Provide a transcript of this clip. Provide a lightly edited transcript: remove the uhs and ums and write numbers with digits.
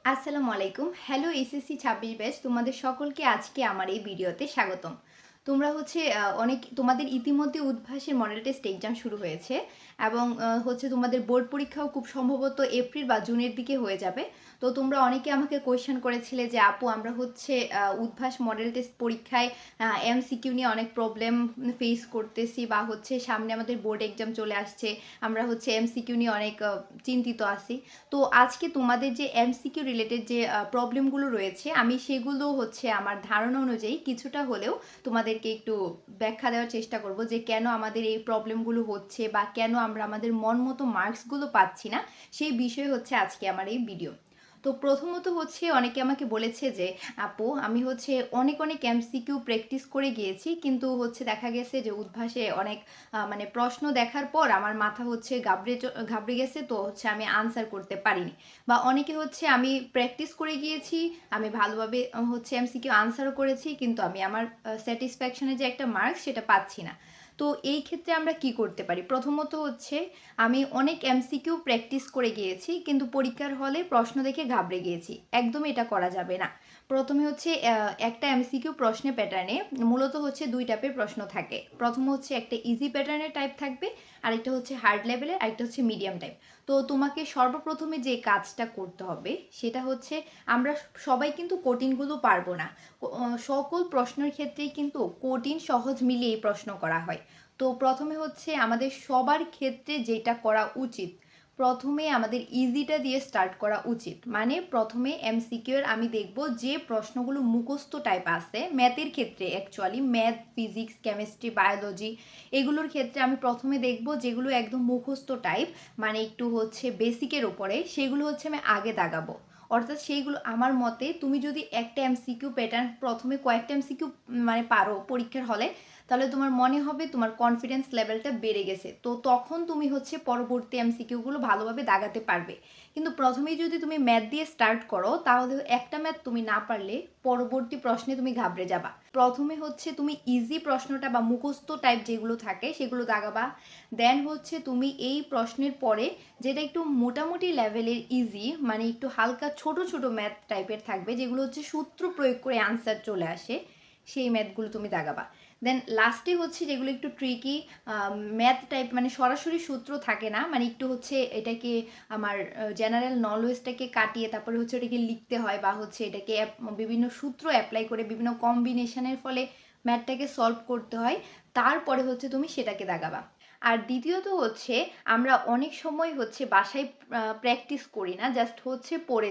আসসালামু আলাইকুম। Hello SSC ২৬ batch তোমাদের সকলকে আজকে আমার এই ভিডিওতে স্বাগতম। তোমরা হচ্ছে অনেক তোমাদের ইতিমধ্যে উদ্ভাসের মডেল টেস্ট এক্সাম শুরু হয়েছে এবং হচ্ছে তোমাদের বোর্ড পরীক্ষাও খুব সম্ভবত এপ্রিল বা জুনের দিকে হয়ে যাবে। তো তোমরা অনেকে আমাকে কোয়েশ্চেন করেছিলে যে আপু আমরা হচ্ছে উদ্ভাস মডেল টেস্ট পরীক্ষায় এমসিকিউ নিয়ে অনেক প্রবলেম ফেস করতেছি বা হচ্ছে সামনে আমাদের বোর্ড এক্সাম চলে আসছে। আমরা হচ্ছে এমসিকিউ নিয়ে অনেক চিন্তিত আছি। তো আজকে তোমাদের যে এমসিকিউ রিলেটেড যে প্রবলেমগুলো রয়েছে আমি সেগুলো হচ্ছে আমার ধারণা অনুযায়ী কিছুটা হলেও তোমাদেরকে একটু ব্যাখ্যা দেওয়ার চেষ্টা করব যে কেন আমাদের এই প্রবলেমগুলো হচ্ছে বা কেন আমরা আমাদের মন মতো মার্কসগুলো পাচ্ছি না, সেই বিষয়ে হচ্ছে আজকে আমার এই ভিডিও। তো প্রথমত হচ্ছে অনেকে আমাকে বলেছে যে আপু আমি হচ্ছে অনেক অনেক এমসিকিউ প্র্যাকটিস করে গিয়েছি, কিন্তু হচ্ছে দেখা গেছে যে উদ্ভাসে অনেক মানে প্রশ্ন দেখার পর আমার মাথা হচ্ছে ঘাবড়ে গেছে, তো হচ্ছে আমি আনসার করতে পারিনি। বা অনেকে হচ্ছে আমি প্র্যাকটিস করে গিয়েছি, আমি ভালোভাবে হচ্ছে এমসিকিউ আনসারও করেছি, কিন্তু আমি আমার স্যাটিসফ্যাকশনের যে একটা মার্কস সেটা পাচ্ছি না। তো এই ক্ষেত্রে আমরা কি করতে পারি? প্রথমত হচ্ছে আমি অনেক এমসিকিউ প্র্যাকটিস করে গিয়েছি, কিন্তু পরীক্ষার হলে প্রশ্ন দেখে ঘাবড়ে গিয়েছি। একদমই এটা করা যাবে না। প্রথমে হচ্ছে একটা এমসিকিউ প্রশ্নের প্যাটার্নে মূলত হচ্ছে ২ টাইপের প্রশ্ন থাকে। প্রথম হচ্ছে একটা ইজি প্যাটার্নের টাইপ থাকবে, আরেকটা হচ্ছে হার্ড লেভেলের, আরেকটা হচ্ছে মিডিয়াম টাইপ। তো তোমাকে সর্বপ্রথমে যে কাজটা করতে হবে সেটা হচ্ছে আমরা সবাই কিন্তু কঠিনগুলো পারবো না। সকল প্রশ্নের ক্ষেত্রেই কিন্তু কঠিন সহজ মিলিয়ে এই প্রশ্ন করা হয়। তো প্রথমে হচ্ছে আমাদের সবার ক্ষেত্রে যেটা করা উচিত, প্রথমে আমাদের ইজিটা দিয়ে স্টার্ট করা উচিত। মানে প্রথমে এমসিকিউ এর আমি দেখব যে প্রশ্নগুলো মুখস্থ টাইপ আছে ম্যাথের ক্ষেত্রে, actually math, physics, chemistry, biology এগুলোর ক্ষেত্রে আমি প্রথমে দেখব যেগুলো একদম মুখস্থ টাইপ, মানে একটু হচ্ছে বেসিকের ওপরে, সেগুলো হচ্ছে আমি আগে দাগাবো। অর্থাৎ সেইগুলো আমার মতে তুমি যদি একটা এমসিকিউ প্যাটার্ন প্রথমে কয়েকটা এমসিকিউ মানে পারো পরীক্ষার হলে, তাহলে তোমার মনে হবে তোমার কনফিডেন্স লেভেলটা বেড়ে গেছে, তো তখন তুমি হচ্ছে পরবর্তী এমসিকিউগুলো ভালোভাবে দাগাতে পারবে। কিন্তু প্রথমেই যদি তুমি ম্যাথ দিয়ে স্টার্ট করো তাহলে একটা ম্যাথ তুমি না পারলে পরবর্তী প্রশ্নে তুমি ঘাবড়ে যাবা। প্রথমে হচ্ছে তুমি ইজি প্রশ্নটা বা মুখস্থ টাইপ যেগুলো থাকে সেগুলো দাগাবা। দেন হচ্ছে তুমি এই প্রশ্নের পরে যেটা একটু মোটামুটি লেভেলের ইজি, মানে একটু হালকা ছোট ছোট ম্যাথ টাইপের থাকবে যেগুলো হচ্ছে সূত্র প্রয়োগ করে আনসার চলে আসে, সেই ম্যাথগুলো তুমি দাগাবা। দেন লাস্টে হচ্ছে যেগুলো একটু ট্রিকি ম্যাথ টাইপ, মানে সরাসরি সূত্র থাকে না, মানে একটু হচ্ছে এটাকে আমার জেনারেল নলেজটাকে কাটিয়ে তারপরে হচ্ছে এটাকে লিখতে হয় বা হচ্ছে এটাকে বিভিন্ন সূত্র অ্যাপ্লাই করে বিভিন্ন কম্বিনেশনের ফলে ম্যাথটাকে সলভ করতে হয়, তারপরে হচ্ছে তুমি সেটাকে দাগাবা। আর দ্বিতীয়ত হচ্ছে আমরা অনেক সময় হচ্ছে বাসায় প্র্যাকটিস করি না, জাস্ট হচ্ছে পড়ে